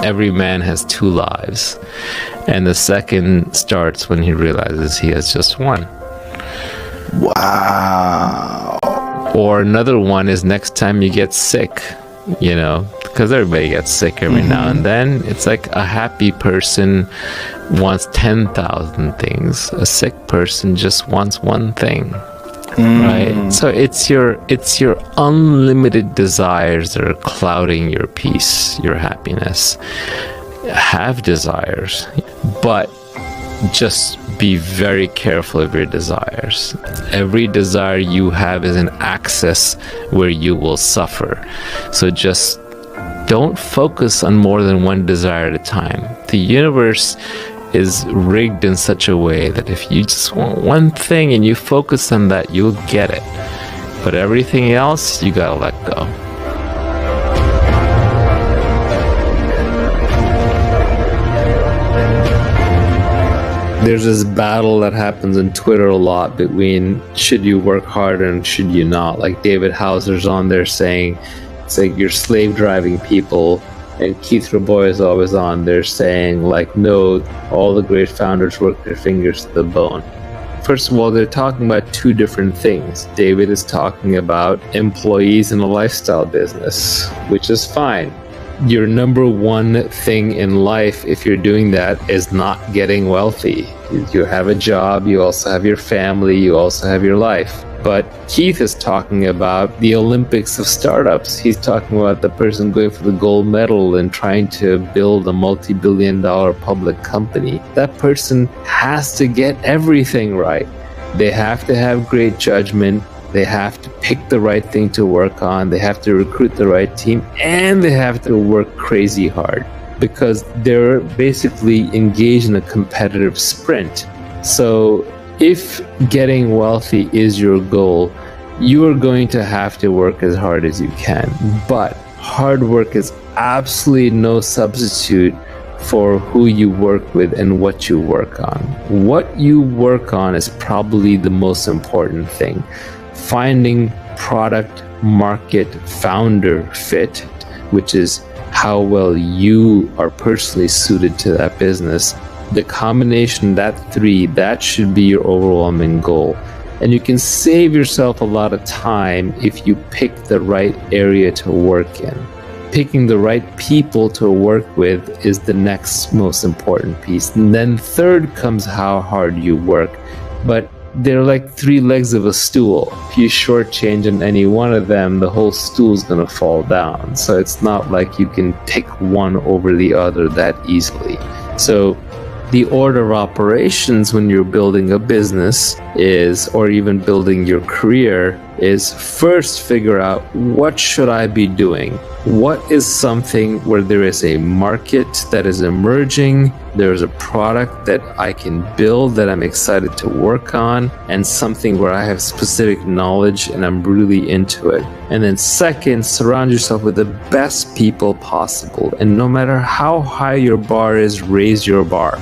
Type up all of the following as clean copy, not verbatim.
Every man has two lives, and the second starts when he realizes he has just one. Wow. Or another one is next time you get sick, because everybody gets sick every now and then. It's like a happy person wants 10,000 things. A sick person just wants one thing. Right? So it's your unlimited desires that are clouding your peace, your happiness. Have desires, but just be very careful of your desires. Every desire you have is an access where you will suffer. So just don't focus on more than one desire at a time. The universe is rigged in such a way that if you just want one thing and you focus on that, you'll get it. But everything else, you gotta let go. There's this battle that happens on Twitter a lot between should you work harder and should you not. Like David Hauser's on there saying it's like you're slave driving people, and Keith Raboy is always on there saying like, no, all the great founders work their fingers to the bone. First of all, they're talking about two different things. David is talking about employees in a lifestyle business, which is fine. Your number one thing in life, if you're doing that, is not getting wealthy. You have a job, you also have your family, you also have your life. But Keith is talking about the Olympics of startups. He's talking about the person going for the gold medal and trying to build a multi-billion-dollar public company. That person has to get everything right. They have to have great judgment. They have to pick the right thing to work on. They have to recruit the right team, and they have to work crazy hard because they're basically engaged in a competitive sprint. So if getting wealthy is your goal, you are going to have to work as hard as you can. But hard work is absolutely no substitute for who you work with and what you work on. What you work on is probably the most important thing. Finding product market founder fit, which is how well you are personally suited to that business. The combination, that should be your overwhelming goal. And you can save yourself a lot of time if you pick the right area to work in. Picking the right people to work with is the next most important piece. And then third comes how hard you work. But they're like three legs of a stool. If you shortchange on any one of them, the whole stool is going to fall down. So it's not like you can pick one over the other that easily. So the order of operations when you're building a business is, or even building your career, is first figure out what should I be doing? What is something where there is a market that is emerging, there's a product that I can build that I'm excited to work on, and something where I have specific knowledge and I'm really into it. And then second, surround yourself with the best people possible. And no matter how high your bar is, raise your bar.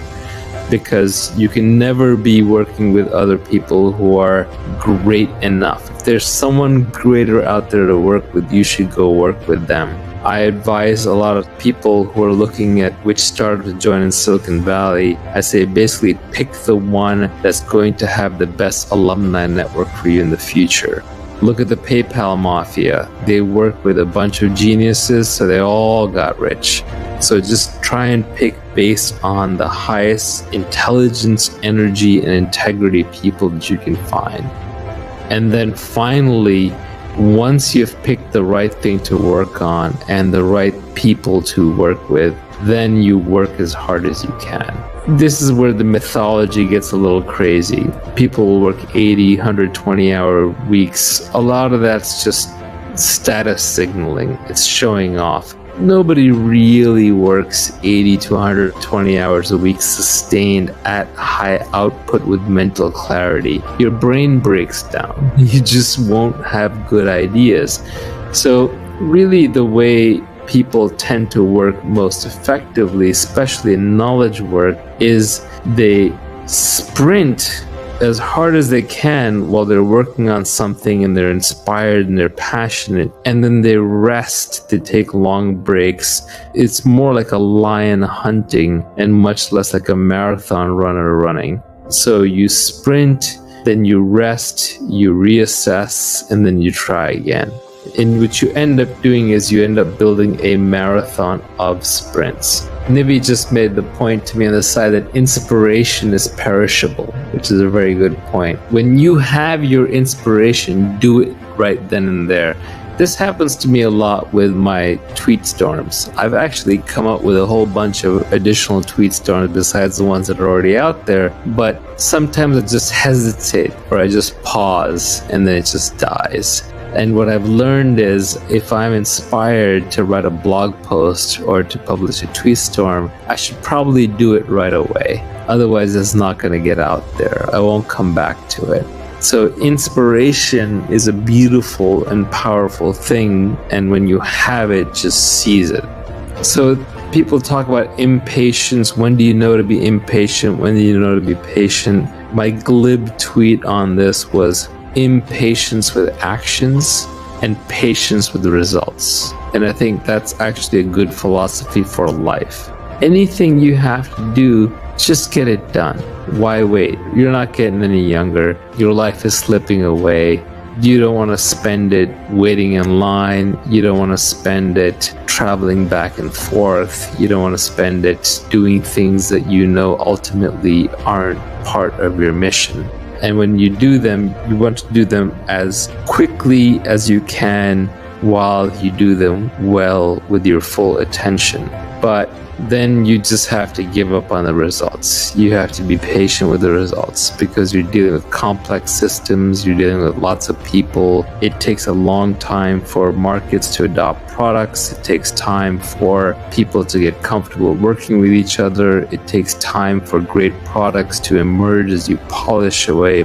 Because you can never be working with other people who are great enough. If there's someone greater out there to work with, you should go work with them. I advise a lot of people who are looking at which startup to join in Silicon Valley. I say basically pick the one that's going to have the best alumni network for you in the future. Look at the PayPal mafia. They work with a bunch of geniuses, so they all got rich. So just try and pick based on the highest intelligence, energy, and integrity people that you can find. And then finally, once you've picked the right thing to work on and the right people to work with, then you work as hard as you can. This is where the mythology gets a little crazy. People will work 80, 120-hour weeks. A lot of that's just status signaling. It's showing off. Nobody really works 80 to 120 hours a week sustained at high output with mental clarity. Your brain breaks down. You just won't have good ideas. So really the way people tend to work most effectively, especially in knowledge work, is they sprint as hard as they can while they're working on something and they're inspired and they're passionate, and then they rest, they take long breaks. It's more like a lion hunting and much less like a marathon runner running. So you sprint, then you rest, you reassess, and then you try again. And what you end up doing is you end up building a marathon of sprints. Nibby just made the point to me on the side that inspiration is perishable, which is a very good point. When you have your inspiration, do it right then and there. This happens to me a lot with my tweet storms. I've actually come up with a whole bunch of additional tweet storms besides the ones that are already out there, but sometimes I just hesitate or I just pause and then it just dies. And what I've learned is if I'm inspired to write a blog post or to publish a tweet storm, I should probably do it right away. Otherwise, it's not going to get out there. I won't come back to it. So inspiration is a beautiful and powerful thing. And when you have it, just seize it. So people talk about impatience. When do you know to be impatient? When do you know to be patient? My glib tweet on this was impatience with actions and patience with the results. And I think that's actually a good philosophy for life. Anything you have to do, just get it done. Why wait? You're not getting any younger. Your life is slipping away. You don't want to spend it waiting in line. You don't want to spend it traveling back and forth. You don't want to spend it doing things that you know ultimately aren't part of your mission. And when you do them, you want to do them as quickly as you can while you do them well with your full attention. But then you just have to give up on the results. You have to be patient with the results because you're dealing with complex systems, you're dealing with lots of people. It takes a long time for markets to adopt products. It takes time for people to get comfortable working with each other. It takes time for great products to emerge as you polish away.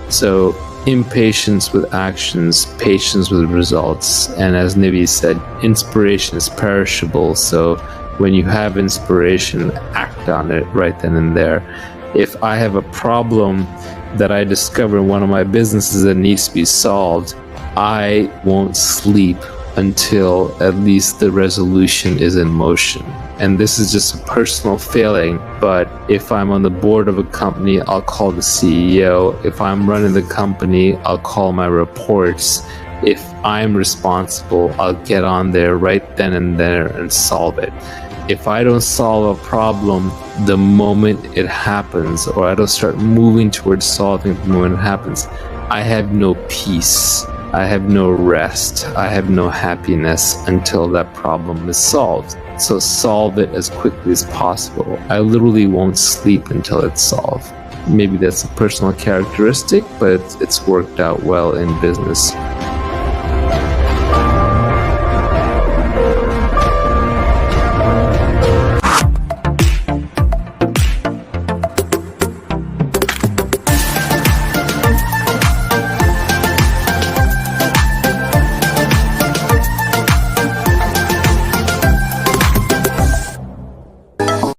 So impatience with actions, patience with results. And as Nibby said, inspiration is perishable. So when you have inspiration, act on it right then and there. If I have a problem that I discover in one of my businesses that needs to be solved, I won't sleep until at least the resolution is in motion. And this is just a personal failing, but if I'm on the board of a company, I'll call the CEO. If I'm running the company, I'll call my reports. If I'm responsible, I'll get on there right then and there and solve it. If I don't solve a problem the moment it happens, or I don't start moving towards solving it the moment it happens, I have no peace. I have no rest. I have no happiness until that problem is solved. So solve it as quickly as possible. I literally won't sleep until it's solved. Maybe that's a personal characteristic, but it's worked out well in business.